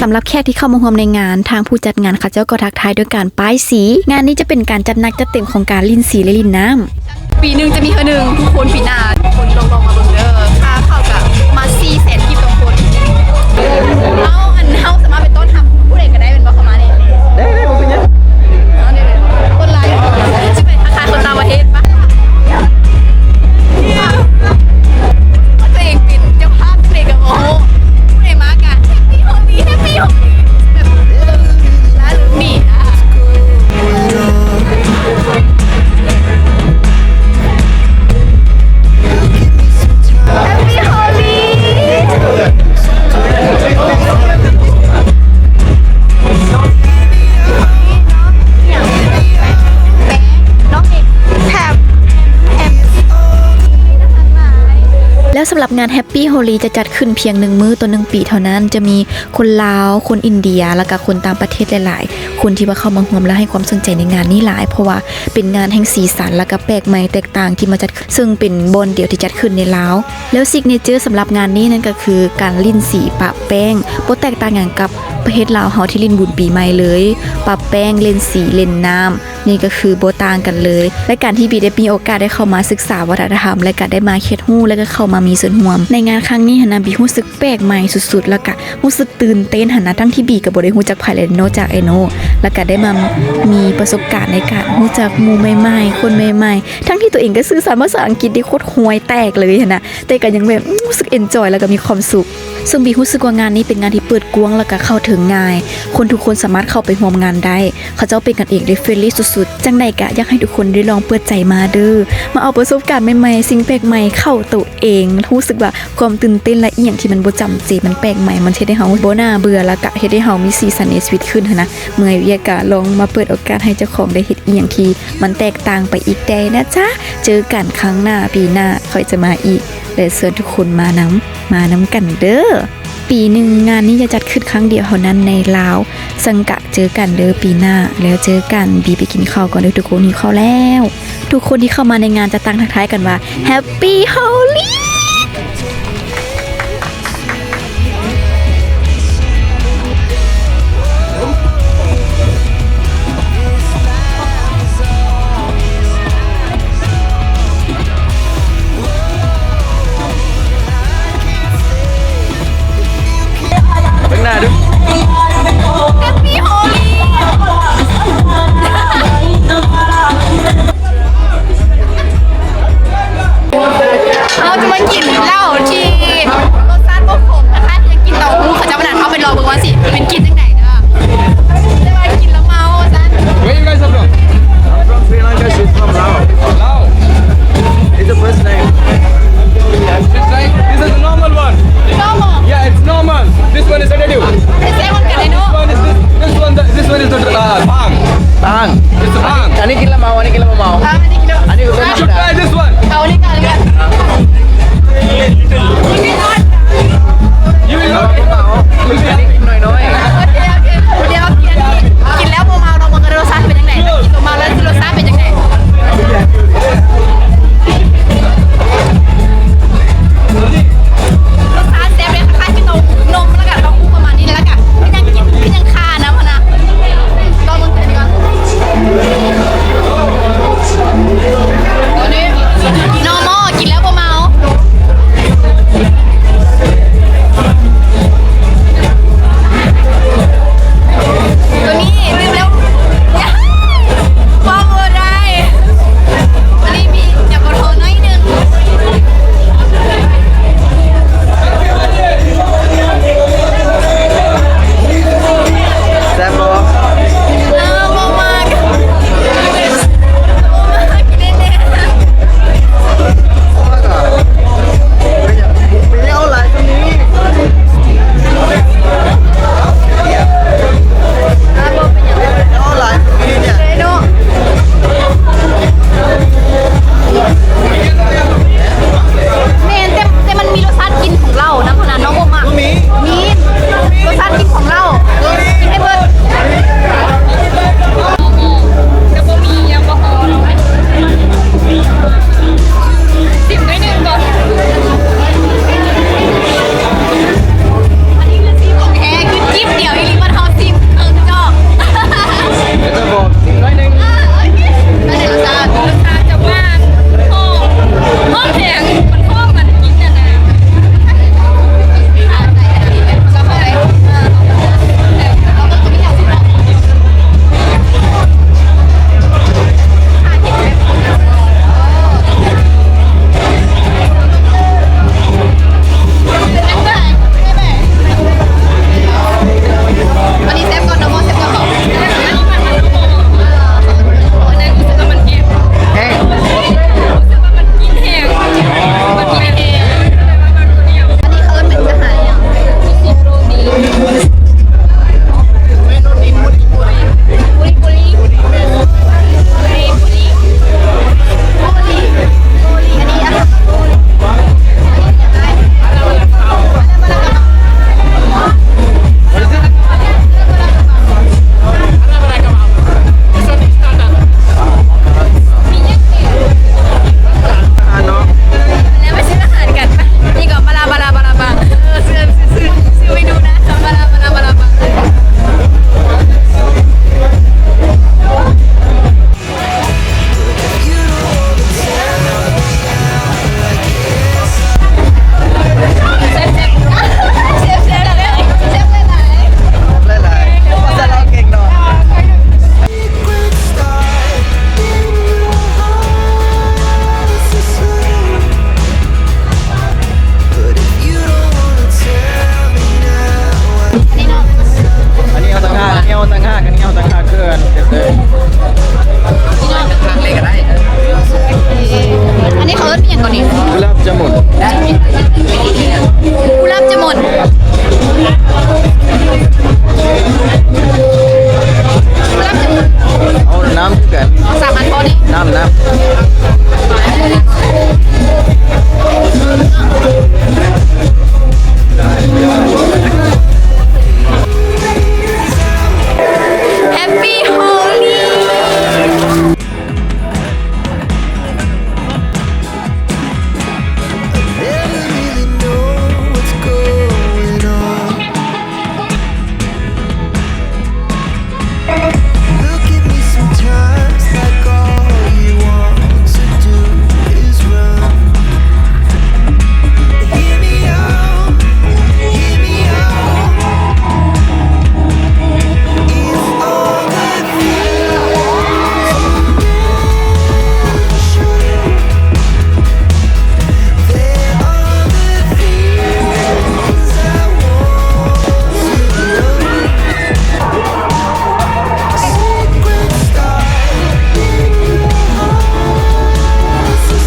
ำหรับแขกที่เข้ามาร่วมในงานทางผู้จัดงานเขาเจ้าก็ทักทายด้วยการป้ายสีงานนี้จะเป็นการจัดหนักจัดเต็มของการลิ่นสีและลิ่นน้ำปีหนึ่งจะมีเท่านึงทุกคนปีหน้าทุกคนลองมาเบิ่งเด้อค่าเข้ากับมา400,000ที่ต่อคนเฮาสามารถเป็นต้นทำผู้ใดก็ได้เป็นบ่เข้ามาเนี่ยได้บ่เป็นหยังคนไลน์จะเป็นคล้ายๆคนต่างประเทศปะตัวเองเป็นเจ้าภาพเพลงกับโอ้ผู้ใดมากะแฮปปี้โฮลี่แบบน่ารู้ดีแล้วสำหรับงานแฮปปี้โฮลีจะจัดขึ้นเพียง1 มื้อต่อ1 ปีเท่านั้นจะมีคนลาวคนอินเดียแล้วก็คนต่างประเทศหลายๆคนที่มาเข้ามาร่วมและให้ความสนใจในงานนี้หลายเพราะว่าเป็นงานแห่งสีสันและก็แปลกใหม่แตกต่างที่มาจัดซึ่งเป็นบอนเดียวที่จัดขึ้นในลาวแล้วซิกเนเจอร์สำหรับงานนี้นั่นก็คือการลิ่นสีปะแป้งบ่แตกต่างอย่างกับประเทศลาวเฮาที่ลิ่นบุญปีใหม่เลยปะแป้งเล่นสีเล่นน้ำนี่ก็คือบ่ต่างกันเลยและการที่บีได้มีโอกาสได้เข้ามาศึกษาวัฒนธรรมและก็ได้มาเฮ็ดฮู้และก็เข้ามามีส่วนร่วมในงานครั้งนี้หันนะบีรู้สึกแปลกใหม่สุดๆแล้วก็รู้สึกตื่นเต้นหันนะทั้งที่บีก็บ่ได้รู้จักไผเลยนอกจากไอโนแล้วก็ได้มามีประสบการณ์ในการรู้จักหมู่ใหม่ๆคนใหม่ๆทั้งที่ตัวเองก็สื่อสารภาษาอังกฤษได้โคตรห่วยแตกเลยหันนะแต่ก็ยังแบบรู้สึกเอนจอยแล้วก็มีความสุขซึ่งบีรู้สึกว่างานนี้เป็นงานที่เปิดกว้างแล้วก็เข้าถึงง่ายคนทุกคนสามารถเข้าไปร่วมงานได้เขาเจ้าเป็นกันเองได้เฟรนลี่สุดๆจังใดก็อยากให้ทุกคนได้ลองเปิดใจมาเด้อมาเอาประสบการณ์ใหม่ๆสิ่งแปลกใหม่เข้าตัวเองรู้สึกว่าความตื่นเต้นและอีหยังที่มันบ่จำเจมันแปลกใหม่มันเฮ็ดให้เฮาบ่น่าเบื่อแล้วก็เฮ็ดให้เฮามีสีสันในชีวิตขึ้นนะเมื่ออยากก็ลองมาเปิดโอกาสให้เจ้าของได้เฮ็ดอีหยังที่มันแตกต่างไปอีกได้นะจ๊ะเจอกันครั้งหน้าปีหน้าค่อยจะมาอีกและเชิญทุกคนมานำกันเด้อปีหนึ่งงานนี้จะจัดขึ้นครั้งเดียวเท่านั้นในลาวสังกะเจอกันเด้อปีหน้าแล้วเจอกันบีไปกินข้าวก่อนเด้อทุกคนหิวข้าวแล้วทุกคนที่เข้ามาในงานจะตั้งทักทายกันว่า Happy Holy Happy Holy เราจะมา ต่างหากอันนี้เอาต่างหากเกินเด้อ ทางเลยก็ได้อันนี้เขาเอิ้นอย่างก่อนนี่ กุหลาบจามุน กุหลาบจะหมด เอาน้ำเกิน 3 อันพอดิ น้ำแฮปปี้โฮลี Look at me sometimes like all you want to do is run. Hear me out, hear me out. If all that feels there are the things I want to know. Secret style in your heart is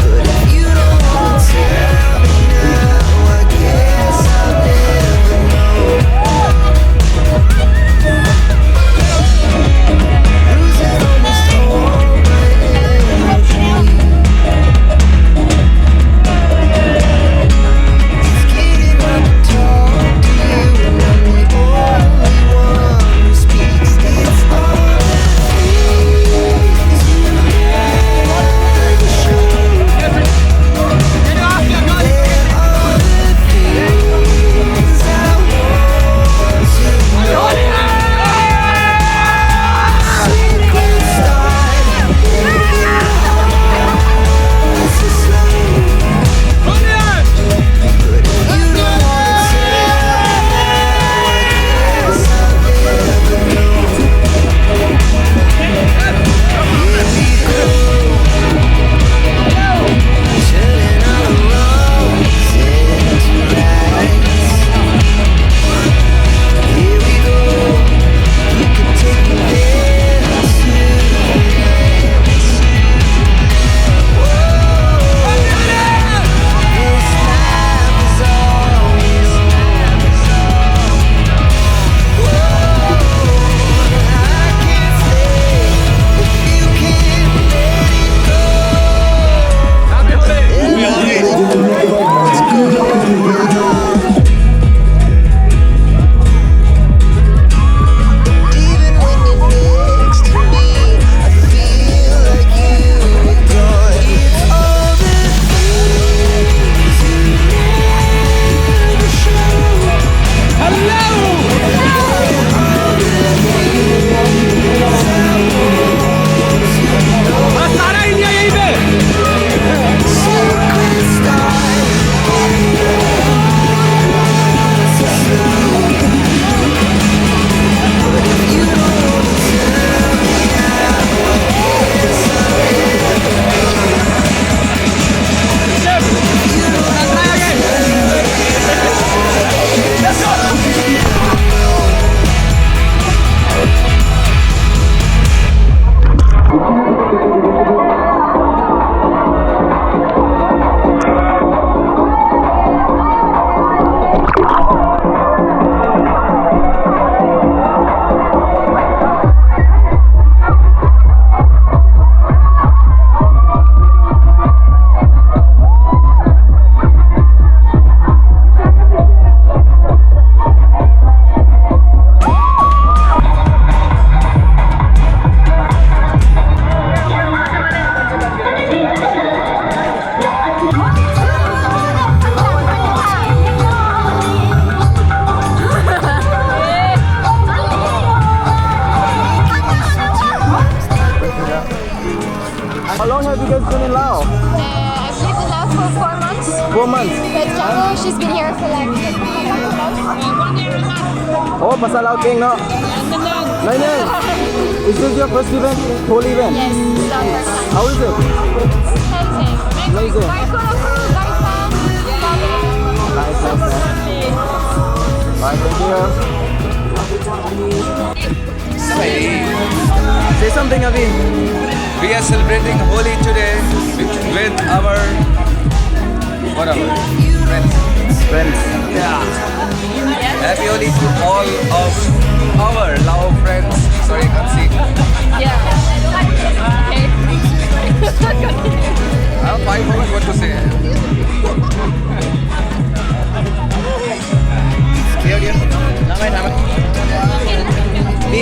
but if you don't want to tell me now, I guess I'll never know. Losing almost all my energy. It's getting hard to talk to you, and I'm the only one who speaks. It's all the things you never show. There are the things I want to know. Secret style, it's a slave. But if you don't want to tell me now, I guess I'll never know. Here we go, turning all the wrongs into rights. Here we go, you can take me there tonight. Whoa, this life is always whoa, I can't stay if you can't let it go. Even when you're next to me, I feel like you were gone. It's all the things you never show. Secret style. You don't want to tell me now, I guess I'll never How long have you guys been in Laos? I've lived in Laos for 4 months. 4 months. But Jango, she's been here for like 1 year and a half. โอ้ภาษาลาวเก่งเนาะนายเน่ง Is this your first event? Holy event? Yes, it's our first time. How is it? Amazing. Amazing. Very colorful, very fun. Love it. Nice, nice, nice. Bye, thank you. Say something, Avi. We are celebrating Holi today with our Friends. yeah. Happy Holi to all of our Lao friends. Sorry, I can't see. Yeah. Okay. I forgot what to say. Clear, dear. Namai. Đi.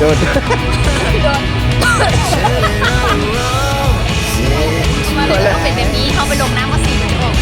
Good. มาเลยเป็นแบบนี้เขาไปลงน้ำมา4 ชั่วโมง